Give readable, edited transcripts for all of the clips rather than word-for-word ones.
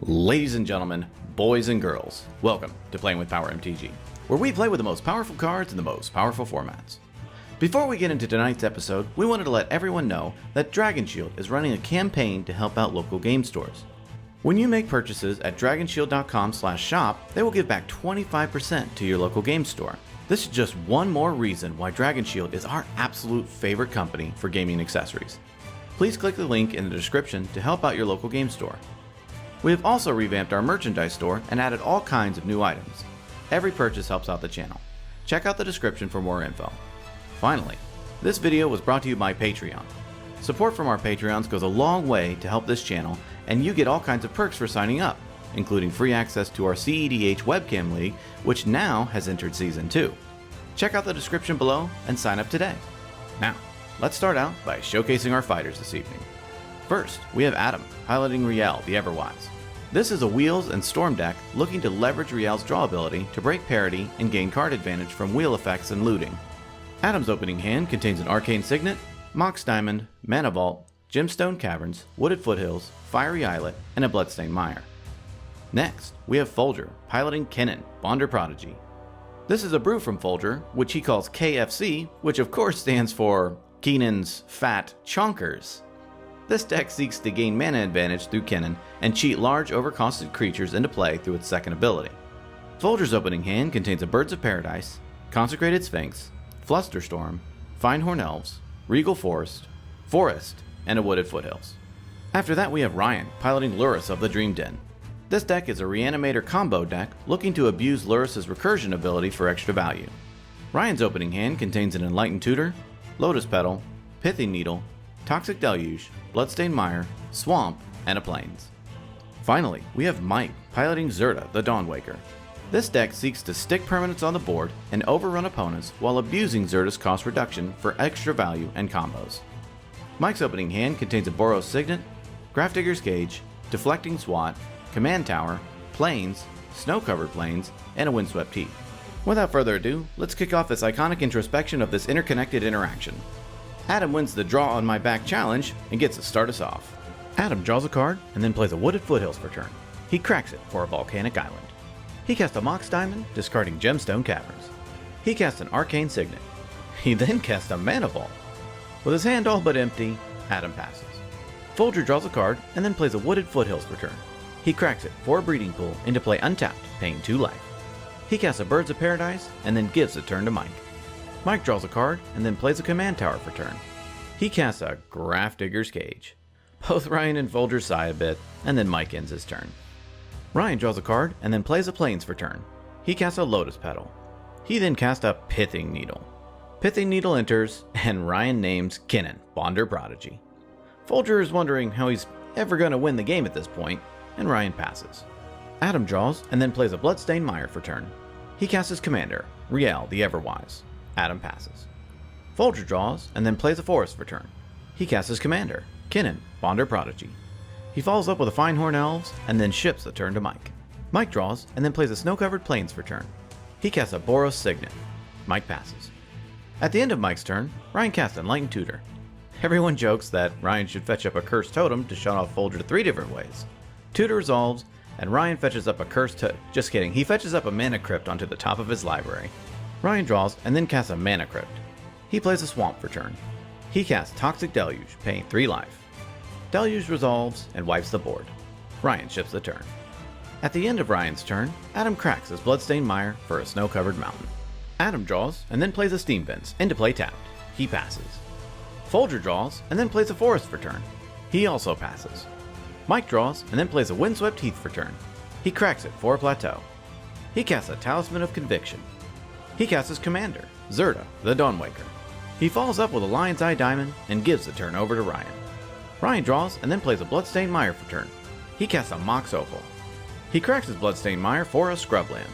Ladies and gentlemen, boys and girls, welcome to Playing with Power MTG, where we play with the most powerful cards in the most powerful formats. Before we get into tonight's episode, we wanted to let everyone know that Dragon Shield is running a campaign to help out local game stores. When you make purchases at dragonshield.com/shop, they will give back 25% to your local game store. This is just one more reason why Dragon Shield is our absolute favorite company for gaming accessories. Please click the link in the description to help out your local game store. We have also revamped our merchandise store and added all kinds of new items. Every purchase helps out the channel. Check out the description for more info. Finally, this video was brought to you by Patreon. Support from our Patreons goes a long way to help this channel, and you get all kinds of perks for signing up, including free access to our CEDH webcam league, which now has entered Season 2. Check out the description below and sign up today. Now, let's start out by showcasing our fighters this evening. First, we have Adam, piloting Rielle, the Everwise. This is a Wheels and Storm deck looking to leverage Rielle's draw ability to break parity and gain card advantage from wheel effects and looting. Adam's opening hand contains an Arcane Signet, Mox Diamond, Mana Vault, Gemstone Caverns, Wooded Foothills, Fiery Islet, and a Bloodstained Mire. Next, we have Folger, piloting Kinnan, Bonder Prodigy. This is a brew from Folger, which he calls KFC, which of course stands for Kinnan's Fat Chonkers. This deck seeks to gain mana advantage through Kinnan and cheat large overcosted creatures into play through its second ability. Folger's opening hand contains a Birds of Paradise, Consecrated Sphinx, Flusterstorm, Finehorn Elves, Regal Forest, and a Wooded Foothills. After that we have Ryan, piloting Lurrus of the Dream Den. This deck is a Reanimator combo deck looking to abuse Lurrus' recursion ability for extra value. Ryan's opening hand contains an Enlightened Tutor, Lotus Petal, Pithing Needle, Toxic Deluge, Bloodstained Mire, Swamp, and a Plains. Finally, we have Mike, piloting Zirda, the Dawnwaker. This deck seeks to stick permanents on the board and overrun opponents while abusing Zirda's cost reduction for extra value and combos. Mike's opening hand contains a Boros Signet, Grafdigger's Cage, Deflecting Swat, Command Tower, Plains, Snow-Covered Plains, and a Windswept Heath. Without further ado, let's kick off this iconic introspection of this interconnected interaction. Adam wins the Draw on My Back challenge and gets to start us off. Adam draws a card and then plays a Wooded Foothills for turn. He cracks it for a Volcanic Island. He casts a Mox Diamond, discarding Gemstone Caverns. He casts an Arcane Signet. He then casts a Mana Vault. With his hand all but empty, Adam passes. Folger draws a card and then plays a Wooded Foothills for turn. He cracks it for a Breeding Pool into play untapped, paying 2 life. He casts a Birds of Paradise and then gives the turn to Mike. Mike draws a card and then plays a Command Tower for turn. He casts a Grafdigger's Cage. Both Ryan and Folger sigh a bit, and then Mike ends his turn. Ryan draws a card and then plays a Plains for turn. He casts a Lotus Petal. He then casts a Pithing Needle. Pithing Needle enters, and Ryan names Kinnan, Bonder Prodigy. Folger is wondering how he's ever going to win the game at this point, and Ryan passes. Adam draws and then plays a Bloodstained Mire for turn. He casts his commander, Rielle the Everwise. Adam passes. Folger draws and then plays a Forest for turn. He casts his commander, Kinnan, Bonder Prodigy. He follows up with a Finehorn Elves and then ships the turn to Mike. Mike draws and then plays a Snow-Covered Plains for turn. He casts a Boros Signet. Mike passes. At the end of Mike's turn, Ryan casts Enlightened Tutor. Everyone jokes that Ryan should fetch up a Cursed Totem to shut off Folger 3 different ways. Tutor resolves, and Ryan fetches up a Cursed Just kidding, he fetches up a Mana Crypt onto the top of his library. Ryan draws and then casts a Mana Crypt. He plays a Swamp for turn. He casts Toxic Deluge, paying 3 life. Deluge resolves and wipes the board. Ryan ships the turn. At the end of Ryan's turn, Adam cracks his Bloodstained Mire for a Snow-Covered Mountain. Adam draws and then plays a Steam Vents, into play tapped. He passes. Folger draws and then plays a Forest for turn. He also passes. Mike draws and then plays a Windswept Heath for turn. He cracks it for a Plateau. He casts a Talisman of Conviction. He casts his commander, Zirda, the Dawnwaker. He follows up with a Lion's Eye Diamond and gives the turn over to Ryan. Ryan draws and then plays a Bloodstained Mire for turn. He casts a Mox Opal. He cracks his Bloodstained Mire for a Scrubland.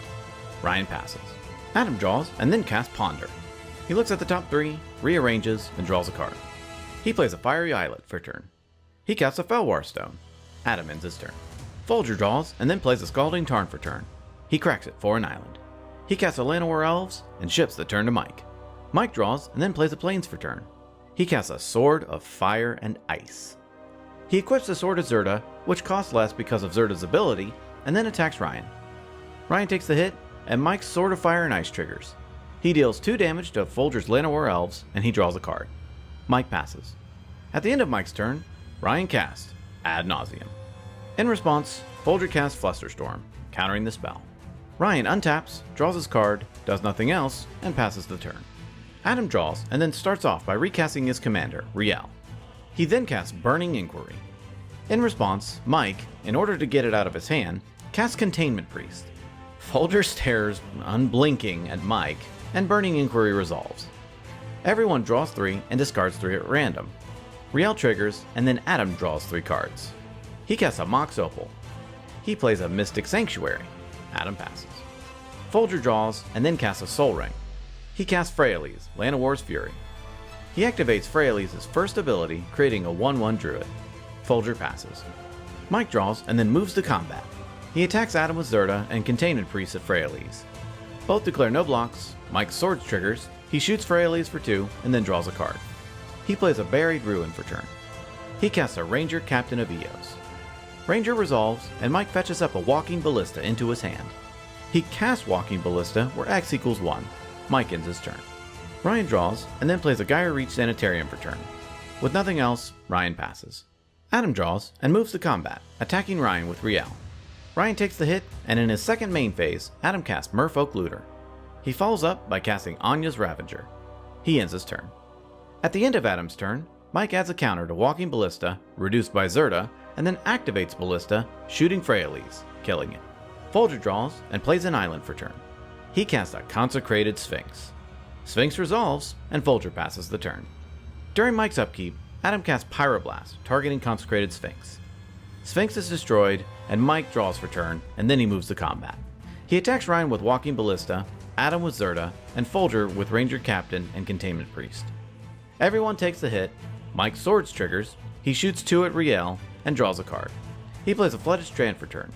Ryan passes. Adam draws and then casts Ponder. He looks at the top 3, rearranges, and draws a card. He plays a Fiery Islet for turn. He casts a Felwar Stone. Adam ends his turn. Folger draws and then plays a Scalding Tarn for turn. He cracks it for an island. He casts a Llanowar Elves and ships the turn to Mike. Mike draws and then plays a Plains for turn. He casts a Sword of Fire and Ice. He equips the sword of Zirda, which costs less because of Zirda's ability, and then attacks Ryan. Ryan takes the hit, and Mike's Sword of Fire and Ice triggers. He deals 2 damage to Folger's Llanowar Elves, and he draws a card. Mike passes. At the end of Mike's turn, Ryan casts Ad Nauseam. In response, Folger casts Flusterstorm, countering the spell. Ryan untaps, draws his card, does nothing else, and passes the turn. Adam draws and then starts off by recasting his commander, Rielle. He then casts Burning Inquiry. In response, Mike, in order to get it out of his hand, casts Containment Priest. Folger stares unblinking at Mike, and Burning Inquiry resolves. Everyone draws 3 and discards 3 at random. Rielle triggers, and then Adam draws 3 cards. He casts a Mox Opal. He plays a Mystic Sanctuary. Adam passes. Folger draws, and then casts a Soul Ring. He casts Freyalise, Llanowar's Fury. He activates Freyalise's first ability, creating a 1/1 Druid. Folger passes. Mike draws, and then moves to combat. He attacks Adam with Zirda and Containment Priest at Freyalise. Both declare no blocks. Mike's sword triggers. He shoots Freyalise for 2, and then draws a card. He plays a Buried Ruin for turn. He casts a Ranger Captain of Eos. Ranger resolves, and Mike fetches up a Walking Ballista into his hand. He casts Walking Ballista where X equals 1. Mike ends his turn. Ryan draws, and then plays a Gyre Reach Sanitarium for turn. With nothing else, Ryan passes. Adam draws, and moves to combat, attacking Ryan with Rielle. Ryan takes the hit, and in his second main phase, Adam casts Merfolk Looter. He follows up by casting Anya's Ravager. He ends his turn. At the end of Adam's turn, Mike adds a counter to Walking Ballista, reduced by Zirda, and then activates Ballista, shooting Freyalise, killing it. Folger draws and plays an island for turn. He casts a Consecrated Sphinx. Sphinx resolves, and Folger passes the turn. During Mike's upkeep, Adam casts Pyroblast, targeting Consecrated Sphinx. Sphinx is destroyed, and Mike draws for turn, and then he moves to combat. He attacks Ryan with Walking Ballista, Adam with Zirda, and Folger with Ranger Captain and Containment Priest. Everyone takes the hit. Mike's swords triggers. He shoots 2 at Rielle and draws a card. He plays a Flooded Strand for turn.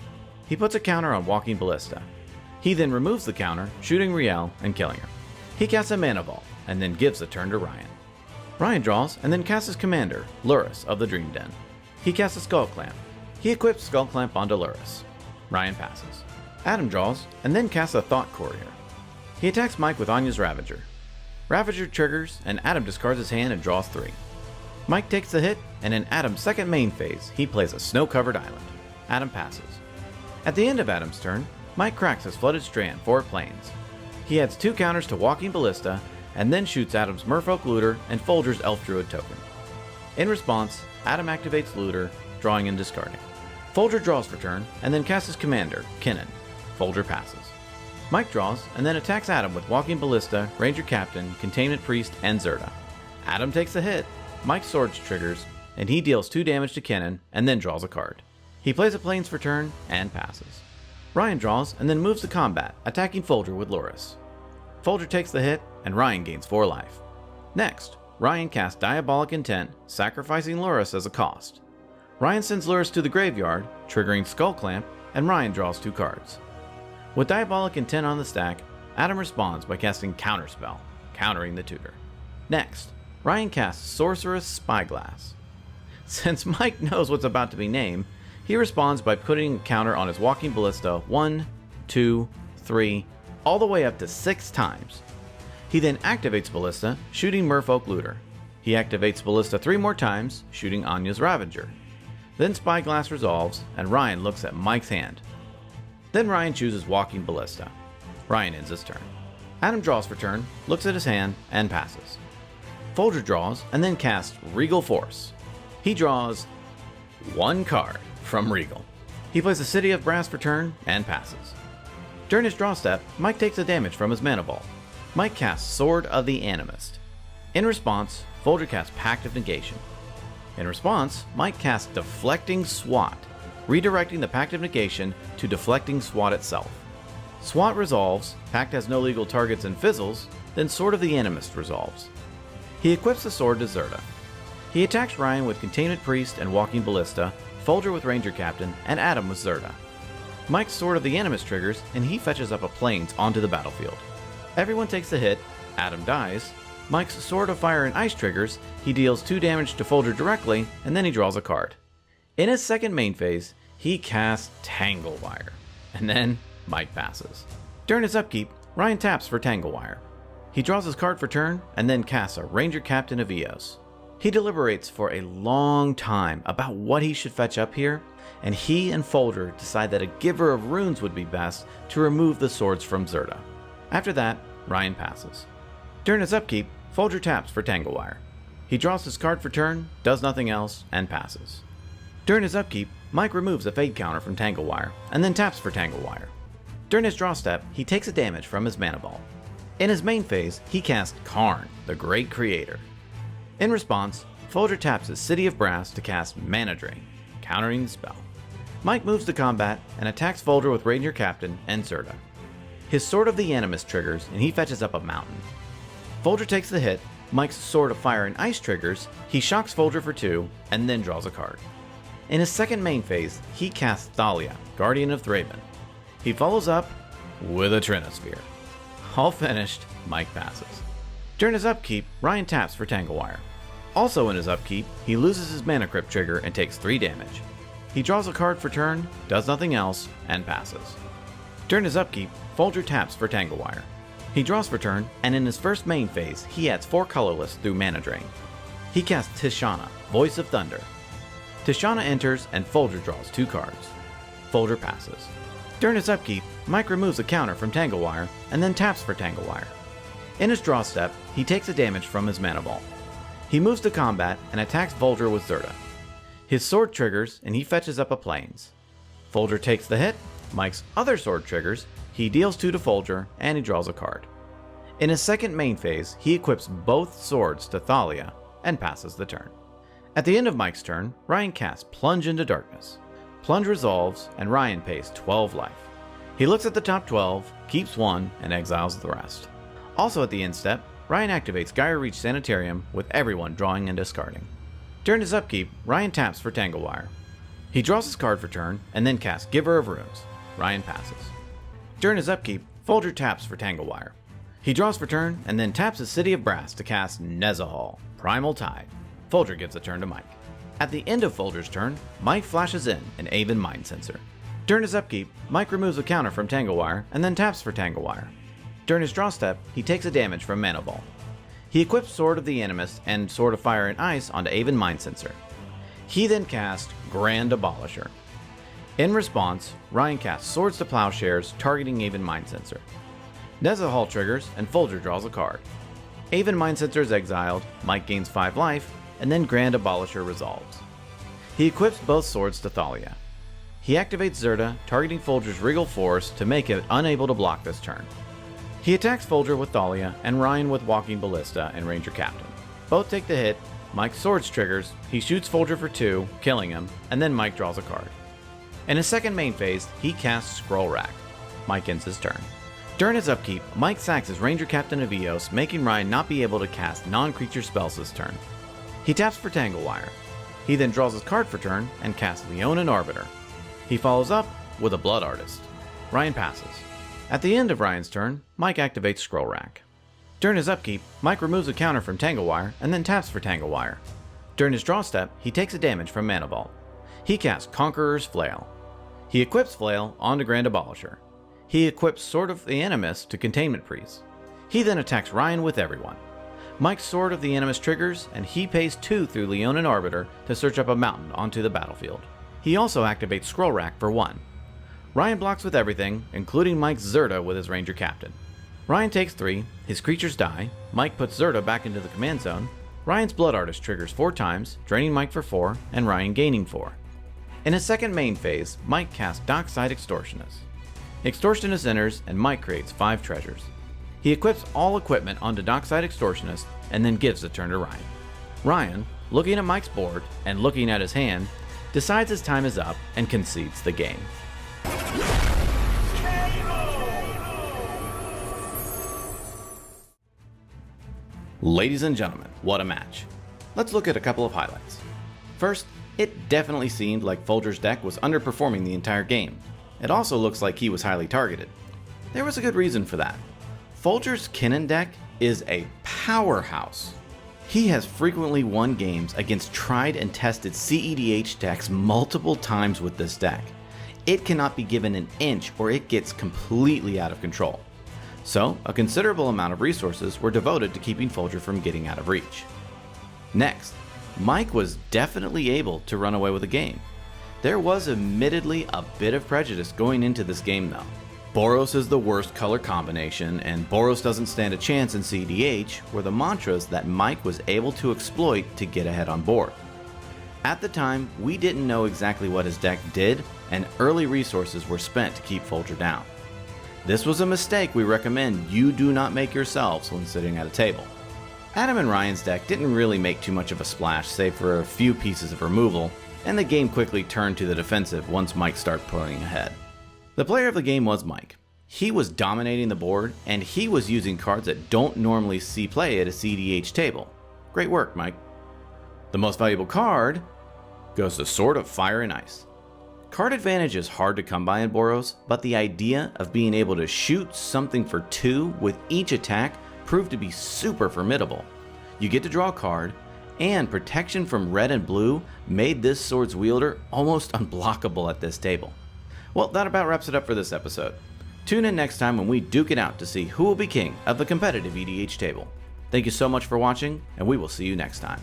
He puts a counter on Walking Ballista. He then removes the counter, shooting Rielle and killing her. He casts a Mana Vault, and then gives the turn to Ryan. Ryan draws and then casts his commander, Lurrus of the Dream Den. He casts a Skull Clamp. He equips Skull Clamp onto Lurrus. Ryan passes. Adam draws and then casts a Thought Courier. He attacks Mike with Anya's Ravager. Ravager triggers, and Adam discards his hand and draws 3. Mike takes the hit, and in Adam's second main phase, he plays a Snow-Covered Island. Adam passes. At the end of Adam's turn, Mike cracks his Flooded Strand 4 planes. He adds 2 counters to Walking Ballista, and then shoots Adam's Merfolk Looter and Folger's Elf Druid token. In response, Adam activates Looter, drawing and discarding. Folger draws for turn, and then casts his commander, Kinnan. Folger passes. Mike draws, and then attacks Adam with Walking Ballista, Ranger Captain, Containment Priest, and Zirda. Adam takes the hit. Mike's swords triggers, and he deals 2 damage to Kinnan, and then draws a card. He plays a Plains for turn, and passes. Ryan draws, and then moves to combat, attacking Folger with Lurrus. Folger takes the hit, and Ryan gains 4 life. Next, Ryan casts Diabolic Intent, sacrificing Lurrus as a cost. Ryan sends Lurrus to the graveyard, triggering Skull Clamp, and Ryan draws 2 cards. With Diabolic Intent on the stack, Adam responds by casting Counterspell, countering the tutor. Next, Ryan casts Sorceress Spyglass. Since Mike knows what's about to be named, he responds by putting a counter on his Walking Ballista 1, 2, 3, all the way up to 6 times. He then activates Ballista, shooting Merfolk Looter. He activates Ballista 3 more times, shooting Anya's Ravager. Then Spyglass resolves, and Ryan looks at Mike's hand. Then Ryan chooses Walking Ballista. Ryan ends his turn. Adam draws for turn, looks at his hand, and passes. Folger draws, and then casts Regal Force. He draws 1 card from Regal. He plays a City of Brass for turn, and passes. During his draw step, Mike takes a damage from his Mana Vault. Mike casts Sword of the Animist. In response, Folger casts Pact of Negation. In response, Mike casts Deflecting Swat, redirecting the Pact of Negation to Deflecting Swat itself. Swat resolves, Pact has no legal targets and fizzles, then Sword of the Animist resolves. He equips the sword to Zirda. He attacks Ryan with Containment Priest and Walking Ballista, Folger with Ranger Captain, and Adam with Zirda. Mike's Sword of the Animist triggers, and he fetches up a Plains onto the battlefield. Everyone takes the hit, Adam dies. Mike's Sword of Fire and Ice triggers, he deals 2 damage to Folger directly, and then he draws a card. In his second main phase, he casts Tangle Wire, and then Mike passes. During his upkeep, Ryan taps for Tangle Wire. He draws his card for turn, and then casts a Ranger Captain of Eos. He deliberates for a long time about what he should fetch up here, and he and Folger decide that a Giver of Runes would be best to remove the swords from Zirda. After that, Ryan passes. During his upkeep, Folger taps for Tangle Wire. He draws his card for turn, does nothing else, and passes. During his upkeep, Mike removes a Fade counter from Tangle Wire, and then taps for Tangle Wire. During his draw step, he takes a damage from his Mana Ball. In his main phase, he casts Karn, the Great Creator. In response, Folger taps his City of Brass to cast Mana Drain, countering the spell. Mike moves to combat and attacks Folger with Ranger Captain and Zirda. His Sword of the Animus triggers and he fetches up a mountain. Folger takes the hit, Mike's Sword of Fire and Ice triggers, he shocks Folger for 2, and then draws a card. In his second main phase, he casts Thalia, Guardian of Thraben. He follows up with a Trinosphere. All finished, Mike passes. During his upkeep, Ryan taps for Tangle Wire. Also in his upkeep, he loses his Mana Crypt trigger and takes 3 damage. He draws a card for turn, does nothing else, and passes. During his upkeep, Folger taps for Tangle Wire. He draws for turn, and in his first main phase, he adds 4 colorless through Mana Drain. He casts Tishana, Voice of Thunder. Tishana enters and Folger draws 2 cards. Folger passes. During his upkeep, Mike removes a counter from Tangle Wire and then taps for Tangle Wire. In his draw step, he takes a damage from his Mana Ball. He moves to combat and attacks Folger with Zirda. His sword triggers and he fetches up a Plains. Folger takes the hit, Mike's other sword triggers, he deals 2 to Folger and he draws a card. In his second main phase, he equips both swords to Thalia and passes the turn. At the end of Mike's turn, Ryan casts Plunge into Darkness. Plunge resolves and Ryan pays 12 life. He looks at the top 12, keeps 1, and exiles the rest. Also at the end step, Ryan activates Gaia Reach Sanitarium with everyone drawing and discarding. During his upkeep, Ryan taps for Tangle Wire. He draws his card for turn and then casts Giver of Runes. Ryan passes. During his upkeep, Folger taps for Tangle Wire. He draws for turn and then taps his City of Brass to cast Nezahal, Primal Tide. Folger gives the turn to Mike. At the end of Folger's turn, Mike flashes in an Aven Mind Sensor. During his upkeep, Mike removes a counter from Tangle Wire and then taps for Tangle Wire. During his draw step, he takes a damage from Mana Ball. He equips Sword of the Animus and Sword of Fire and Ice onto Aven Mind Sensor. He then casts Grand Abolisher. In response, Ryan casts Swords to Plowshares, targeting Aven Mind Sensor. Nezahal triggers and Folger draws a card. Aven Mind Sensor is exiled, Mike gains 5 life, and then Grand Abolisher resolves. He equips both swords to Thalia. He activates Zirda, targeting Folger's Regal Force to make it unable to block this turn. He attacks Folger with Thalia and Ryan with Walking Ballista and Ranger Captain. Both take the hit, Mike's swords triggers, he shoots Folger for 2, killing him, and then Mike draws a card. In his second main phase, he casts Scroll Rack. Mike ends his turn. During his upkeep, Mike sacks his Ranger Captain of Eos, making Ryan not be able to cast non-creature spells this turn. He taps for Tangle Wire. He then draws his card for turn and casts Leonin Arbiter. He follows up with a Blood Artist. Ryan passes. At the end of Ryan's turn, Mike activates Scroll Rack. During his upkeep, Mike removes a counter from Tangle Wire and then taps for Tangle Wire. During his draw step, he takes a damage from Mana Ball. He casts Conqueror's Flail. He equips Flail onto Grand Abolisher. He equips Sword of the Animus to Containment Priest. He then attacks Ryan with everyone. Mike's Sword of the Animus triggers, and he pays 2 through Leonin Arbiter to search up a mountain onto the battlefield. He also activates Scroll Rack for 1. Ryan blocks with everything, including Mike's Zirda with his Ranger Captain. Ryan takes 3, his creatures die, Mike puts Zirda back into the command zone, Ryan's Blood Artist triggers 4 times, draining Mike for 4, and Ryan gaining 4. In his second main phase, Mike casts Dockside Extortionist. Extortionist enters, and Mike creates 5 treasures. He equips all equipment onto Dockside Extortionist, and then gives the turn to Ryan. Ryan, looking at Mike's board, and looking at his hand, decides his time is up and concedes the game. Ladies and gentlemen, what a match. Let's look at a couple of highlights. First, it definitely seemed like Folger's deck was underperforming the entire game. It also looks like he was highly targeted. There was a good reason for that. Folger's Kinnan deck is a powerhouse. He has frequently won games against tried and tested CEDH decks multiple times with this deck. It cannot be given an inch or it gets completely out of control. So, a considerable amount of resources were devoted to keeping Folger from getting out of reach. Next, Mike was definitely able to run away with the game. There was admittedly a bit of prejudice going into this game though. Boros is the worst color combination, and Boros doesn't stand a chance in CEDH were the mantras that Mike was able to exploit to get ahead on board. At the time, we didn't know exactly what his deck did, and early resources were spent to keep Folger down. This was a mistake we recommend you do not make yourselves when sitting at a table. Adam and Ryan's deck didn't really make too much of a splash save for a few pieces of removal, and the game quickly turned to the defensive once Mike started pulling ahead. The player of the game was Mike. He was dominating the board, and he was using cards that don't normally see play at a CEDH table. Great work, Mike. The most valuable card goes to Sword of Fire and Ice. Card advantage is hard to come by in Boros, but the idea of being able to shoot something for 2 with each attack proved to be super formidable. You get to draw a card, and protection from red and blue made this sword's wielder almost unblockable at this table. Well, that about wraps it up for this episode. Tune in next time when we duke it out to see who will be king of the competitive EDH table. Thank you so much for watching, and we will see you next time.